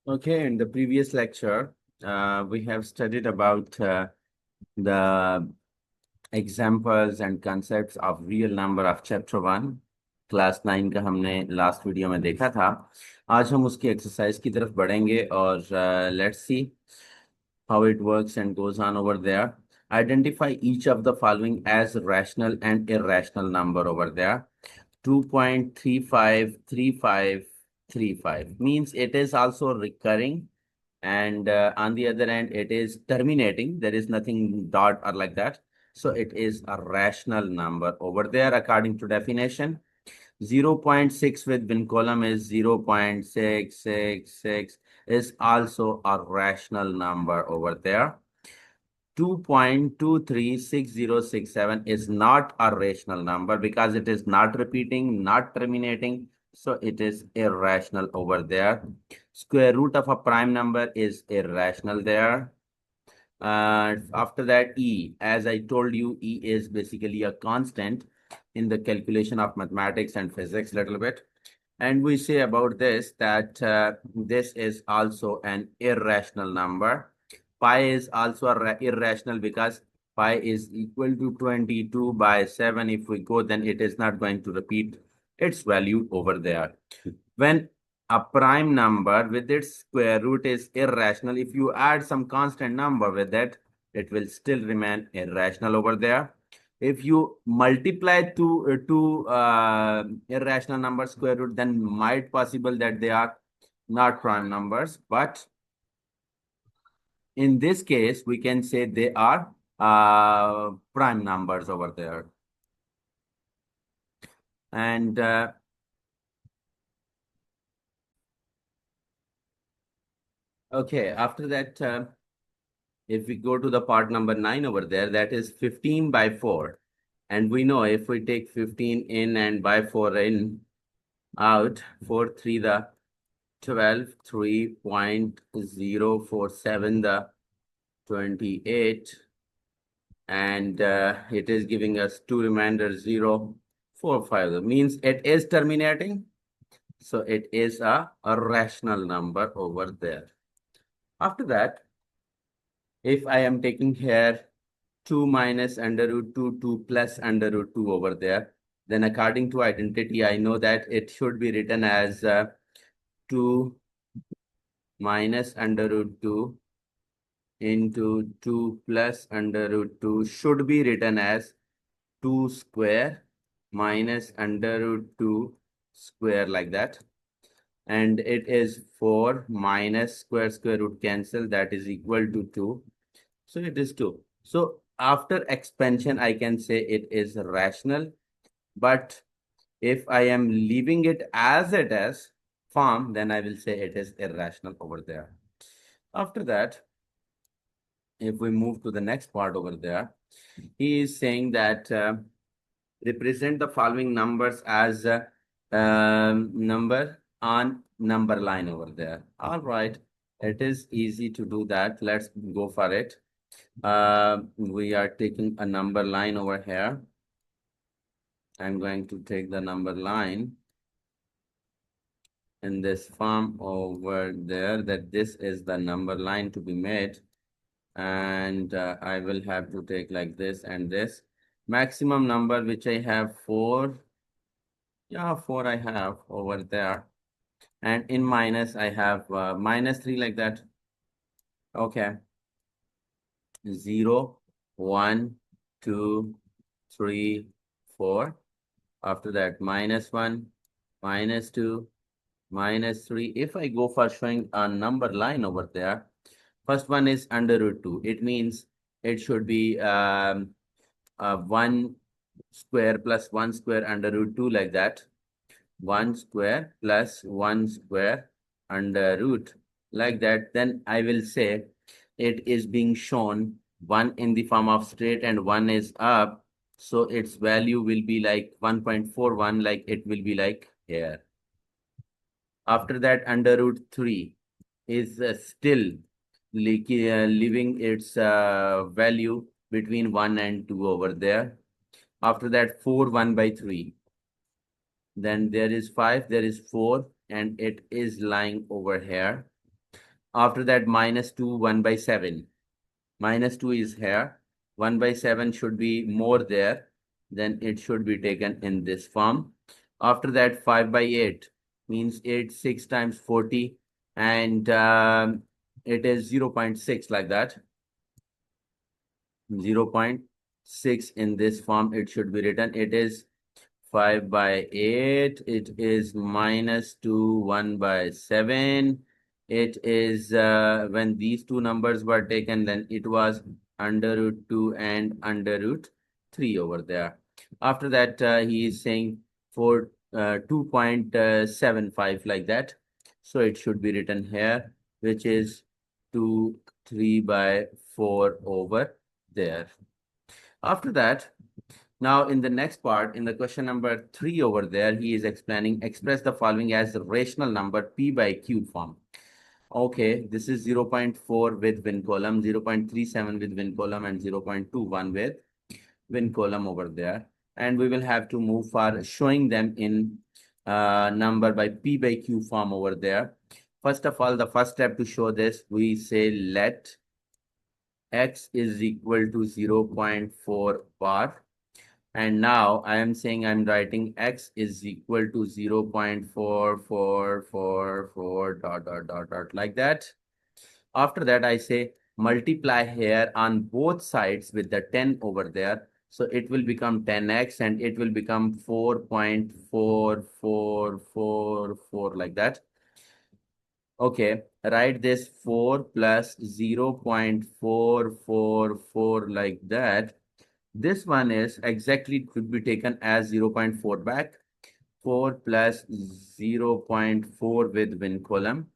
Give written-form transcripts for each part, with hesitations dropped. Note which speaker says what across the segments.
Speaker 1: Okay, in the previous lecture, we have studied about the examples and concepts of real number of chapter 1. Class 9 का हमने last video में देखा था। आज हम उसकी एक्सरसाइज की तरफ बढ़ेंगे और let's see how it works and goes on over there. Identify each of the following as rational and irrational number over there. 2.353535 means it is also recurring, and on the other end it is terminating. There is nothing dot or like that, so it is a rational number over there according to definition. 0.6 with bin column is 0.666 is also a rational number over there. 2.236067 is not a rational number because it is not repeating, not terminating, so it is irrational over there. Square root of a prime number is irrational there. After that, E, as I told you, E is basically a constant in the calculation of mathematics and physics a little bit. And we say about this that this is also an irrational number. Pi is also irrational because pi is equal to 22 by 7. If we go, then it is not going to repeat its value over there. When a prime number with its square root is irrational, if you add some constant number with it, it will still remain irrational over there. If you multiply two irrational numbers square root, then might possible that they are not prime numbers, but in this case we can say they are prime numbers over there. And okay, after that, if we go to the part number 9 over there, that is 15 by 4. And we know if we take 15 in and by 4 in out, 4 3 the 12, 3.047 the 28, and it is giving us 2 remainder 0, 4 5. That means it is terminating, so it is a rational number over there. After that, if I am taking here 2 minus under root 2, 2 plus under root 2 over there, then according to identity, I know that it should be written as 2 minus under root 2 into 2 plus under root 2 should be written as 2 square minus under root 2 square, like that. And it is 4 minus square root cancel, that is equal to 2. So it is 2. So after expansion, I can say it is rational. But if I am leaving it as it is form, then I will say it is irrational over there. After that, if we move to the next part over there, he is saying that represent the following numbers as number on number line over there. All right, it is easy to do that. Let's go for it. We are taking a number line over here. I'm going to take the number line in this form over there, that this is the number line to be made. And I will have to take like this and this. Maximum number which I have 4. Yeah, 4 I have over there. And in minus, I have minus 3, like that. Okay. 0, 1, 2, 3, 4. After that, minus 1, minus 2, minus 3. If I go for showing a number line over there, first one is under root 2. It means it should be 1 square plus 1 square under root 2, like that. 1 square plus 1 square under root, like that. Then I will say it is being shown 1 in the form of straight and 1 is up. So its value will be like 1.41, like it will be like here. After that, under root 3 is still leaving its value between 1 and 2 over there. After that, 4 1 by 3. Then there is 5, there is 4, and it is lying over here. After that, minus 2, 1 by 7. Minus 2 is here. 1 by 7 should be more there. Then it should be taken in this form. After that, 5 by 8 means 8, 6 times 40. And it is 0.6 like that. 0.6 in this form it should be written. It is 5 by 8. It is minus 2, 1 by 7. It is when these two numbers were taken, then it was under root 2 and under root 3 over there. After that, he is saying for 2.75 like that. So it should be written here, which is 2, 3 by 4 over there. After that, now in the next part, in the question number 3 over there, he is explaining, express the following as rational number P by Q form. Okay, this is 0.4 with win column, 0.37 with win column, and 0.21 with win column over there. And we will have to move for showing them in number by P by Q form over there. First of all, the first step to show this, we say let x is equal to 0.4 bar. And now I am saying I'm writing x is equal to 0.4444 dot like that. After that, I say multiply here on both sides with the 10 over there. So it will become 10x and it will become 4.4444 like that. Okay, write this 4 plus 0.444 like that. This one is exactly could be taken as 0.4 back. 4 plus 0.4 with win column.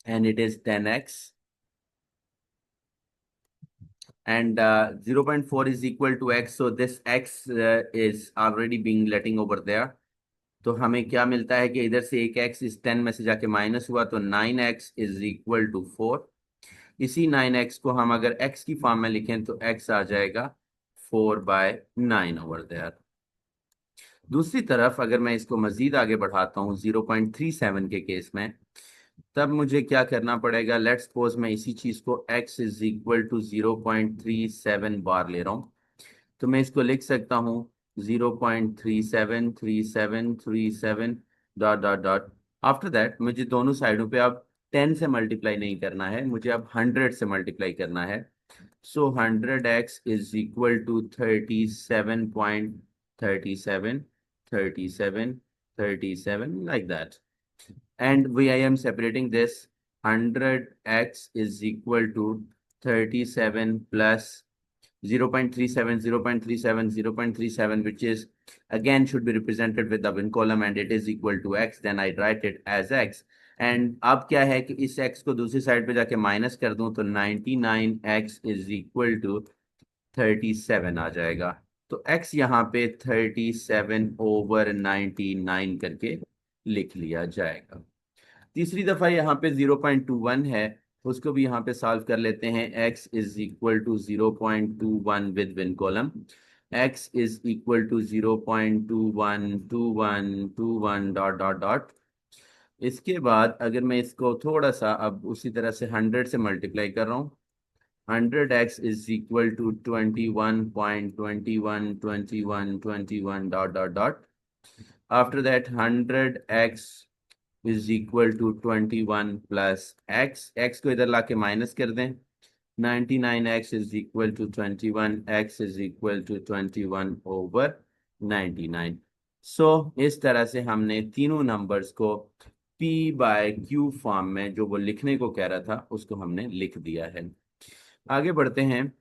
Speaker 1: And it is 10x. And 0.4 is equal to x. So this x is already being letting over there. तो हमें क्या मिलता है कि इधर से एक x इस 10 में से जाके माइनस हुआ तो 9x इज इक्वल टू 4. इसी 9x को हम अगर x की फॉर्म में लिखें तो x आ जाएगा 4/9 ओवर देयर. दूसरी तरफ अगर मैं इसको मजीद आगे बढ़ाता हूँ 0.37 के केस में, तब मुझे क्या करना पड़ेगा. लेट्स सपोज मैं इसी चीज को x इज इक्वल टू 0.37 बार ले रहा हूँ, तो मैं इसको लिख सकता हूँ 0.373737 dot dot dot. After that मुझे दोनों साइडों पे अब 10 से मल्टीप्लाई नहीं करना है, मुझे अब 100 से मल्टीप्लाई करना है. So 100x is equal to 37.3737 like that. And I am separating this. 100x is equal to 37 plus 0.37, 0.37, 0.37, which is again should be represented with the win column, and it is equal to x. Then I write it as x. And अब क्या है कि इस x को दूसरी side पे जाके minus कर दूं तो 99x इज इक्वल टू 37 आ जाएगा. तो x यहाँ पे 37/99 करके लिख लिया जाएगा. तीसरी दफा यहाँ पे 0.21 है, उसको भी यहाँ पे सॉल्व कर लेते हैं. x is equal to 0.21 within column. x is equal to 0.212121 dot dot dot. इसके बाद अगर मैं इसको थोड़ा सा अब उसी तरह से 100 से मल्टीप्लाई कर रहा हूँ, 100x is equal to 21.212121 dot dot dot. After that 100x is equal to 21 plus x. x को इधर लाके माइनस कर दें. 99x is equal to 21. x is equal to 21 over 99. So इस तरह से हमने तीनों नंबर्स को p by q फॉर्म में जो वो लिखने को कह रहा था उसको हमने लिख दिया है. आगे बढ़ते हैं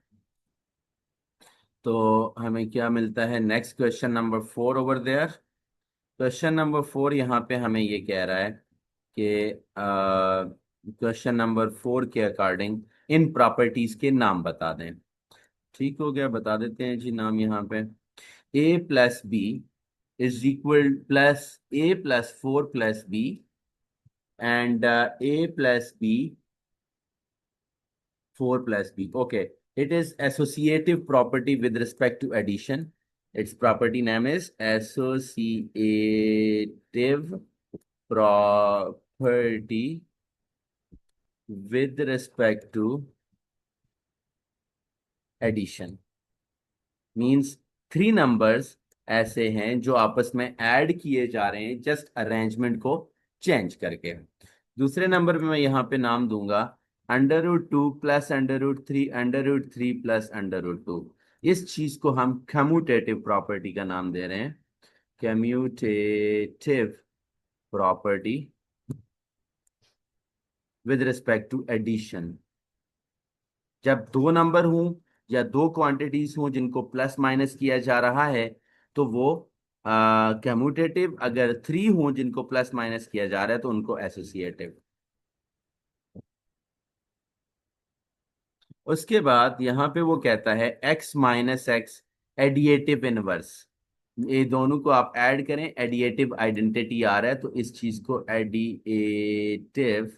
Speaker 1: तो हमें क्या मिलता है. Next question number 4 over there. Question number 4 यहाँ पे हमें ये कह रहा है कि क्वेश्चन नंबर 4 के अकॉर्डिंग इन प्रॉपर्टीज के नाम बता दें. ठीक हो गया, बता देते हैं जी नाम. यहाँ पे a plus B is equal plus a plus 4 plus B and a plus b 4 plus b. Okay, it is associative property with respect to addition. Its property name is associative property with respect to addition means three numbers ऐसे हैं जो आपस में add किए जा रहे हैं just arrangement को चेंज करके। दूसरे नंबर पे मैं यहाँ पे नाम दूंगा √2 प्लस √3 √3 प्लस √2। इस चीज को हम कम्यूटेटिव प्रॉपर्टी का नाम दे रहे हैं, commutative property with respect to addition. जब दो नंबर हों या दो क्वांटिटीज हों जिनको प्लस माइनस किया जा रहा है तो वो कम्यूटेटिव, अगर थ्री हों जिनको प्लस माइनस किया जा रहा है तो उनको एसोसिएटिव। उसके बाद यहाँ पे वो कहता है x माइनस एक्स एडिएटिव इनवर्स। ये दोनों को आप ऐड करें, एडिएटिव आइडेंटिटी आ रहा है तो इस चीज को एडिएटिव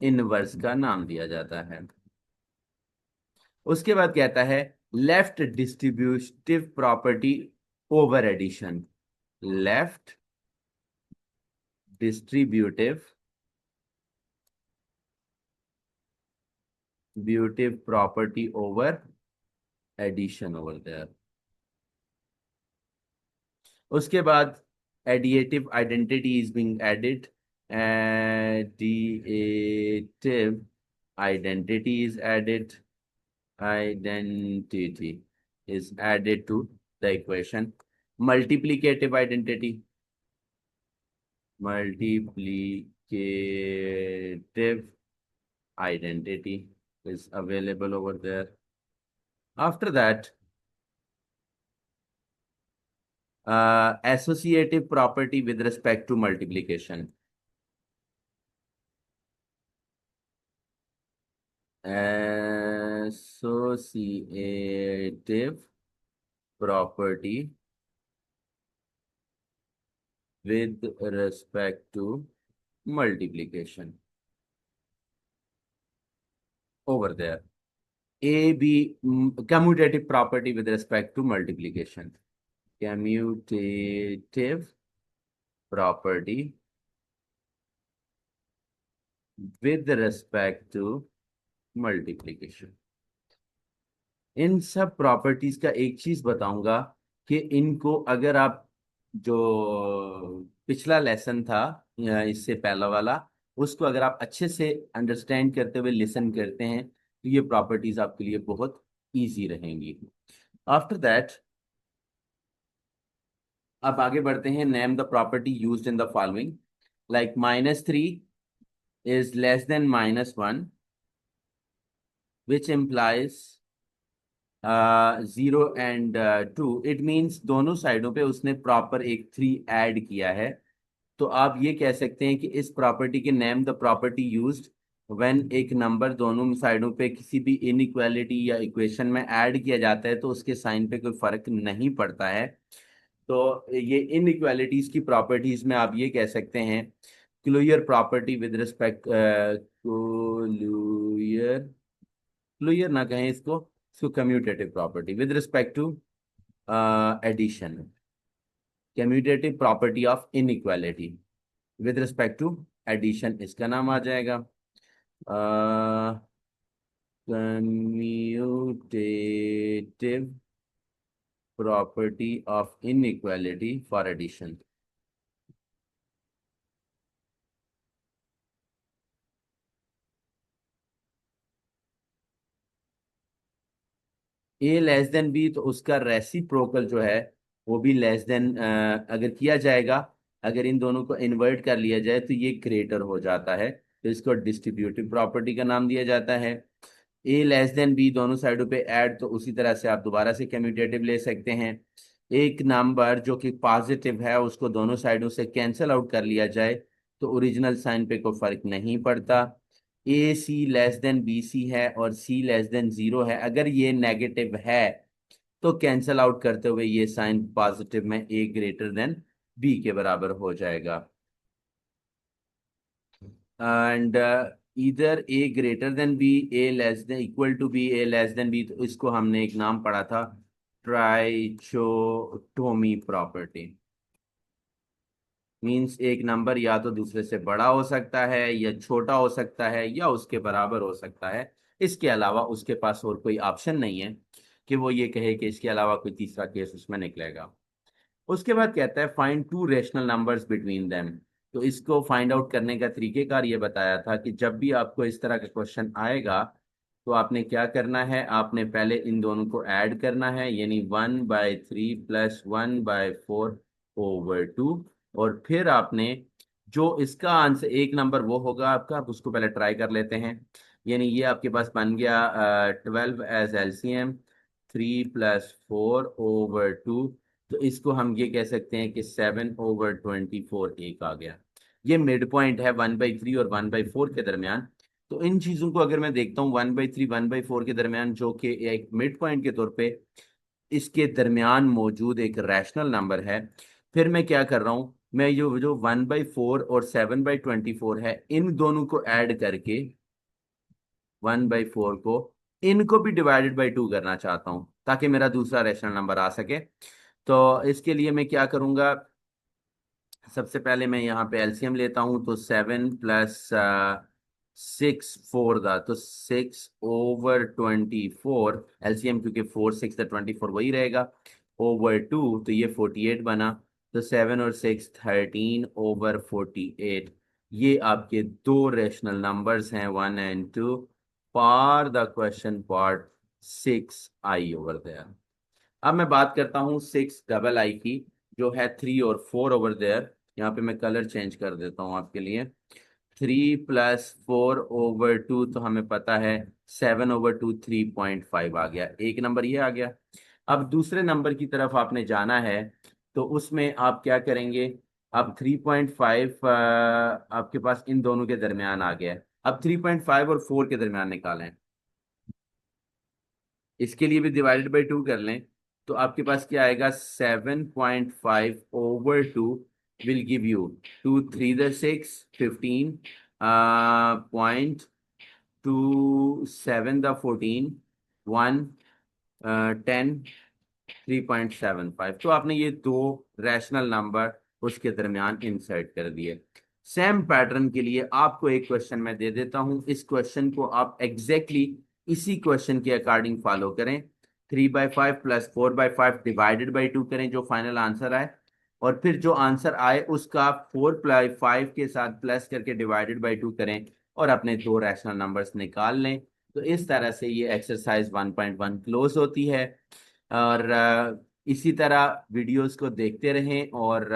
Speaker 1: इनवर्स का नाम दिया जाता है। उसके बाद कहता है left distributive property over addition. Left distributive ब्यूटिव property over addition over there. उसके बाद additive identity is being added, additive identity is added, identity is added to the equation. Multiplicative identity, multiplicative identity is available over there. After that, associative property with respect to multiplication. Associative property with respect to multiplication over there. Commutative property with respect to multiplication. Commutative property with respect to multiplication. इन सब properties का एक चीज बताऊंगा कि इनको अगर आप जो पिछला लेसन था या इससे पहला वाला, उसको अगर आप अच्छे से अंडरस्टैंड करते हुए लिसन करते हैं तो ये प्रॉपर्टीज आपके लिए बहुत इजी रहेंगी। आफ्टर दैट अब आगे बढ़ते हैं। Name the property used in the following, like -3 is less than -1 which implies 0 and 2। It means दोनों साइडों पे उसने प्रॉपर एक 3 ऐड किया है। तो आप ये कह सकते हैं कि इस प्रॉपर्टी के name the property used when एक नंबर दोनों साइडों पे किसी भी इनइक्वालिटी या इक्वेशन में ऐड किया जाता है तो उसके साइन पे कोई फर्क नहीं पड़ता है। तो ये इनइक्वालिटीज की प्रॉपर्टीज में आप ये कह सकते हैं closure property with respect, closure, closure ना कहें इसको commutative property with respect to addition, commutative property of inequality with respect to addition, इसका नाम आ जाएगा commutative property of inequality for addition. A less than B तो उसका रेसिप्रोकल जो है वो भी लेस देन अगर किया जाएगा, अगर इन दोनों को इन्वर्ट कर लिया जाए तो ये ग्रेटर हो जाता है, तो इसको डिस्ट्रीब्यूटिव प्रॉपर्टी का नाम दिया जाता है। ए लेस देन बी दोनों साइडों पे ऐड, तो उसी तरह से आप दोबारा से कम्यूटेटिव ले सकते हैं। एक नंबर जो कि पॉजिटिव है उसको दोनों साइडों से कैंसिल आउट कर लिया जाए तो ओरिजिनल साइन पे कोई फर्क नहीं पड़ता। ए सी लेस देन बी सी है और सी लेस देन 0 है, अगर ये नेगेटिव है तो कैंसिल आउट करते हुए ये साइन पॉजिटिव में ए ग्रेटर देन बी के बराबर हो जाएगा। एंड इधर A greater than B, A less than equal to B, A less than B, तो इसको हमने एक नाम पढ़ा था ट्राइचोटोमी प्रॉपर्टी। मीन्स एक नंबर या तो दूसरे से बड़ा हो सकता है या छोटा हो सकता है या उसके बराबर हो सकता है। इसके अलावा उसके पास और कोई ऑप्शन नहीं है कि वो ये कहे कि इसके अलावा कोई तीसरा केस उसमें निकलेगा। उसके बाद कहता है find two rational numbers between them. तो इसको फाइंड आउट करने का तरीकेकार ये बताया था कि जब भी आपको इस तरह का क्वेश्चन आएगा तो आपने क्या करना है, आपने पहले इन दोनों को ऐड करना है, यानी 1/3 प्लस 1/4 ओवर 2। और फिर आपने जो इसका आंसर एक नंबर वो होगा आपका, आप उसको पहले ट्राई कर लेते हैं। यानी ये आपके पास बन गया 12 एज एलसीएम, 3 + 4/2। तो इसको हम ये कह सकते हैं कि 7/24 एक आ गया। ये मिड पॉइंट है 1/3 और 1/4 के दरमियान। तो इन चीजों को अगर मैं देखता हूँ 1/3 1/4 के दरमियान, जो कि एक मिड पॉइंट के तौर पे इसके दरमियान मौजूद एक रैशनल नंबर है, फिर मैं क्या कर रहा हूँ, मैं जो जो 1/4 और 7/24 है इन दोनों को ऐड करके 1/4 को इनको भी डिवाइडेड बाई 2 करना चाहता हूँ ताकि मेरा दूसरा रैशनल नंबर आ सके। तो इसके लिए मैं क्या करूंगा, सबसे पहले मैं यहाँ पे एलसीएम लेता हूँ। तो 7 + 6 4 दा, तो 6/24 एलसीएम, क्योंकि 4 6 24 वही रहेगा, ओवर 2, तो ये 48 बना। तो 7 और 6 13/48। ये आपके दो रेशनल नंबर्स हैं 1 and 2 for the question part 6i over there. अब मैं बात करता हूँ 6 I की, जो है 3 और 4 ओवर देयर। यहाँ पे मैं कलर चेंज कर देता हूँ आपके लिए। 3 + 4/2, तो हमें पता है 7/2 3.5 आ गया, एक नंबर ये आ गया। अब दूसरे नंबर की तरफ आपने जाना है, तो उसमें आप क्या करेंगे, अब 3.5 आपके पास इन दोनों के दरमियान आ गया। अब 3.5 और 4 के दरमियान निकालें, इसके लिए भी डिवाइडेड बाई 2 कर लें। तो आपके पास क्या आएगा, 7.5/2 विल गिव यू 2 3 6 15 .27 1 10 3.75। तो आपने ये दो रैशनल नंबर उसके दरमियान इंसर्ट कर दिए। सेम पैटर्न के लिए आपको एक क्वेश्चन मैं दे देता हूं, इस क्वेश्चन को आप एग्जैक्टली इसी क्वेश्चन के अकॉर्डिंग फॉलो करें। 3/5 + 4/5 डिवाइडेड बाई 2 करें, जो फाइनल आंसर आए, और फिर जो आंसर आए उसका 4/5 के साथ प्लस करके डिवाइडेड बाई 2 करें और अपने दो रैशनल नंबर्स निकाल लें। तो इस तरह से ये एक्सरसाइज 1.1 क्लोज होती है। और इसी तरह वीडियोस को देखते रहें और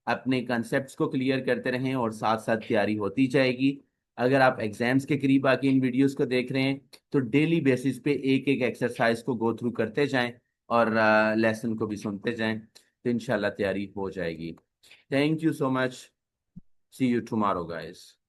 Speaker 1: अपने कंसेप्ट्स को क्लियर करते रहें और साथ साथ तैयारी होती जाएगी। अगर आप एग्जाम्स के करीब आके इन वीडियोस को देख रहे हैं तो डेली बेसिस पे एक एक एक्सरसाइज को गो थ्रू करते जाएं और लेसन को भी सुनते जाएं, तो इंशाल्लाह तैयारी हो जाएगी। Thank you so much, see you tomorrow guys.